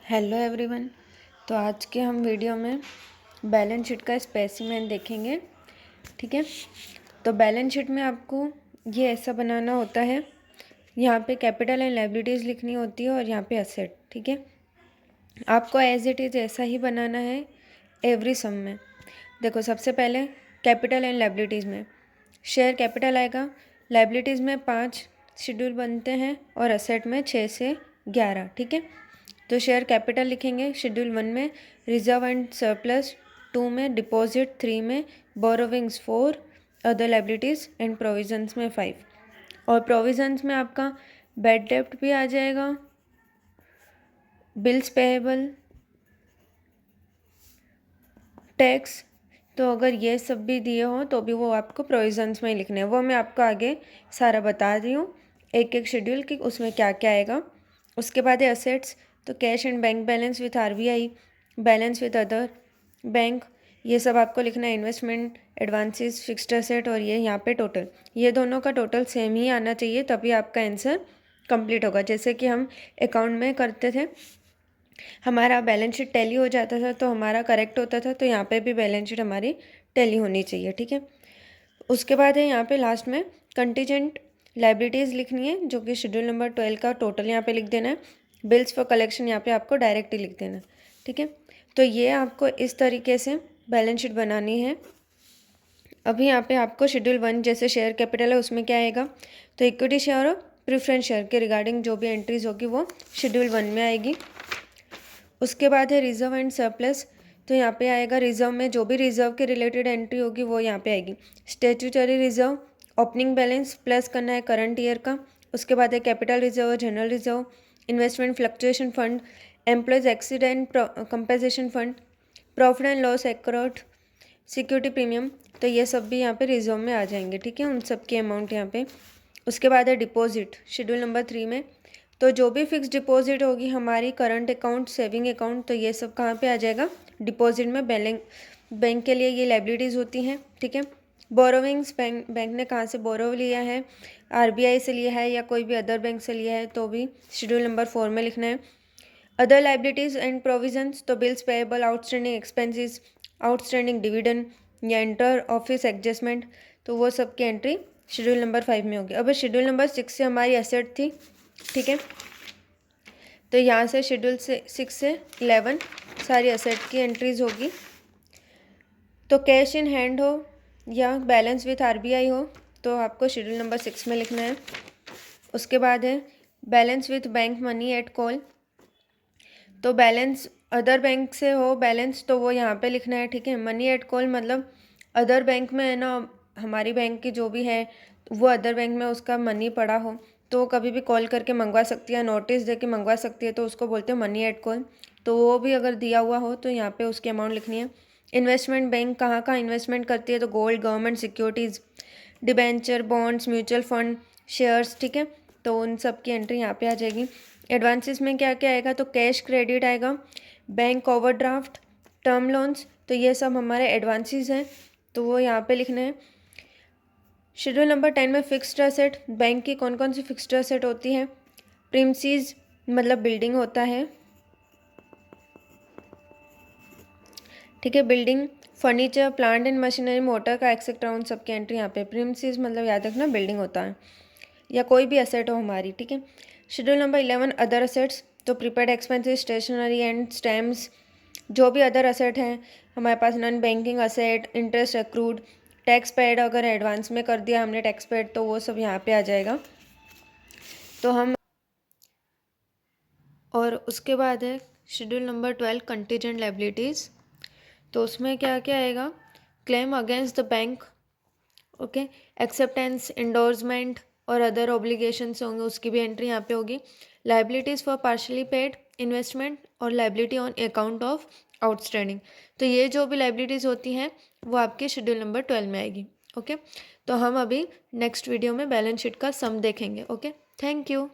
Hello everyone. तो आज के हम वीडियो में बैलेंस शीट का स्पेसिमेन देखेंगे। ठीक है, तो बैलेंस शीट में आपको ये ऐसा बनाना होता है। यहाँ पे कैपिटल एंड लायबिलिटीज़ लिखनी होती है और यहाँ पे एसेट। ठीक है, आपको एज इट इज़ ऐसा ही बनाना है एवरी सम में। देखो, सबसे पहले कैपिटल एंड लायबिलिटीज़ में शेयर कैपिटल आएगा, लायबिलिटीज़ में 5 शेड्यूल बनते हैं और एसेट में 6 से 11। ठीक है, तो शेयर कैपिटल लिखेंगे शेड्यूल 1 में, रिजर्व एंड सरप्लस 2 में, डिपॉजिट 3 में, borrowings 4, other liabilities and provisions में 5। और प्रोविजंस में आपका बैड डेप्ट भी आ जाएगा, बिल्स पेएबल, टैक्स। तो अगर ये सब भी दिए हों तो भी वो आपको प्रोविजंस में ही लिखने हैं। वो मैं आपको आगे सारा बता रही हूँ एक एक शेड्यूल की उसमें क्या क्या आएगा। उसके बाद है असेट्स, तो cash and bank balance with RBI, balance with other bank, ये सब आपको लिखना है। इन्वेस्टमेंट, एडवांसेस, फिक्स्ड एसेट और ये यहाँ पे टोटल, ये दोनों का टोटल सेम ही आना चाहिए, तभी आपका आंसर कंप्लीट होगा। जैसे कि हम अकाउंट में करते थे, हमारा बैलेंस शीट टैली हो जाता था तो हमारा करेक्ट होता था, तो यहाँ पे भी बैलेंस शीट हमारी टैली होनी चाहिए। ठीक है, उसके बाद है यहाँ पे लास्ट में कंटीजेंट लायबिलिटीज़ लिखनी है, जो कि शेड्यूल नंबर 12 का टोटल यहाँ पे लिख देना है। बिल्स फॉर कलेक्शन यहाँ पे आपको डायरेक्ट ही लिख देना है। ठीक है, तो ये आपको इस तरीके से बैलेंस शीट बनानी है। अभी यहाँ पे आपको शेड्यूल 1 जैसे शेयर कैपिटल है उसमें क्या आएगा, तो इक्विटी शेयर और प्रेफरेंस शेयर के रिगार्डिंग जो भी एंट्रीज होगी वो शेड्यूल 1 में आएगी। उसके बाद है रिजर्व एंड सरप्लस, तो यहाँ पे आएगा रिजर्व में जो भी रिजर्व के रिलेटेड एंट्री होगी वो यहाँ पे आएगी। Statutory reserve, opening balance plus करना है करंट ईयर का। उसके बाद है कैपिटल रिजर्व और general reserve, investment fluctuation fund, employees accident compensation fund, profit and loss account, security premium, तो ये सब भी यहाँ पे रिजर्व में आ जाएंगे। ठीक है, उन सब की अमाउंट यहाँ पे। उसके बाद है डिपॉजिट शेड्यूल नंबर 3 में, तो जो भी फिक्स डिपॉजिट होगी हमारी, करंट अकाउंट, सेविंग अकाउंट, तो ये सब कहाँ पे आ जाएगा, डिपॉजिट में। बैंक के लिए ये लायबिलिटीज़ होती हैं। ठीक है, बोरोविंग्स, बैंक ने कहाँ से बोरो लिया है, आरबीआई से लिया है या कोई भी अदर बैंक से लिया है, तो भी शेड्यूल नंबर 4 में लिखना है। अदर लायबिलिटीज़ एंड प्रोविजंस, तो bills payable, outstanding expenses, outstanding dividend या इंटर ऑफिस एडजस्टमेंट, तो वो सब की एंट्री शेड्यूल नंबर 5 में होगी। अब शेड्यूल नंबर 6 से हमारी एसेट थी। ठीक है, तो यहाँ से शेड्यूल से 6 से 11 सारी एसेट की एंट्रीज होगी। तो कैश इन हैंड हो या बैलेंस विथ आरबीआई हो तो आपको शेड्यूल नंबर 6 में लिखना है। उसके बाद है balance with bank money at call, तो बैलेंस अदर बैंक से हो बैलेंस तो वो यहाँ पे लिखना है। ठीक है, मनी एट कॉल मतलब अदर बैंक में है ना, हमारी बैंक की जो भी है वो अदर बैंक में उसका मनी पड़ा हो तो वो कभी भी कॉल करके मंगवा सकती है, नोटिस दे के मंगवा सकती है, तो उसको बोलते हैं मनी एट कॉल। तो वो भी अगर दिया हुआ हो तो यहाँ पे उसकी अमाउंट लिखनी है। इन्वेस्टमेंट बैंक कहाँ कहाँ इन्वेस्टमेंट करती है, तो gold, government securities, debenture, bonds, mutual fund, shares. ठीक है, तो उन सब की एंट्री यहाँ पे आ जाएगी। एडवांसेस में क्या क्या आएगा, तो कैश क्रेडिट आएगा, बैंक ओवरड्राफ्ट, टर्म लोन्स, तो ये सब हमारे एडवांसेस हैं, तो वो यहाँ पे लिखना है। शेड्यूल नंबर 10 में फिक्स्ड एसेट, बैंक की कौन कौन सी फिक्स्ड एसेट होती है, प्रीमिसेस मतलब बिल्डिंग होता है। ठीक है, building, furniture, plant and machinery, motor का एक्सेट्रा, उन सब की एंट्री यहाँ पे। प्रीमिसेस मतलब याद रखना बिल्डिंग होता है या कोई भी एसेट हो हमारी। ठीक है, शेड्यूल नंबर 11 अदर एसेट्स, तो prepaid expenses, stationery and stamps, जो भी अदर एसेट हैं हमारे पास, non banking asset, interest accrued, tax paid, अगर एडवांस में कर दिया हमने टैक्स पेड तो वो सब यहाँ पे आ जाएगा। तो हम, और उसके बाद है शेड्यूल नंबर 12 कंटीजेंट लायबिलिटीज़, तो उसमें क्या क्या आएगा, claim against the bank, okay, acceptance, endorsement और अदर ऑब्लिगेशंस होंगे, उसकी भी एंट्री यहाँ पे होगी। Liabilities for partially paid investment और liability on account of outstanding, तो ये जो भी लायबिलिटीज़ होती हैं वो आपके शेड्यूल नंबर 12 में आएगी। ओके, तो हम अभी नेक्स्ट वीडियो में बैलेंस शीट का सम देखेंगे। Okay, thank you.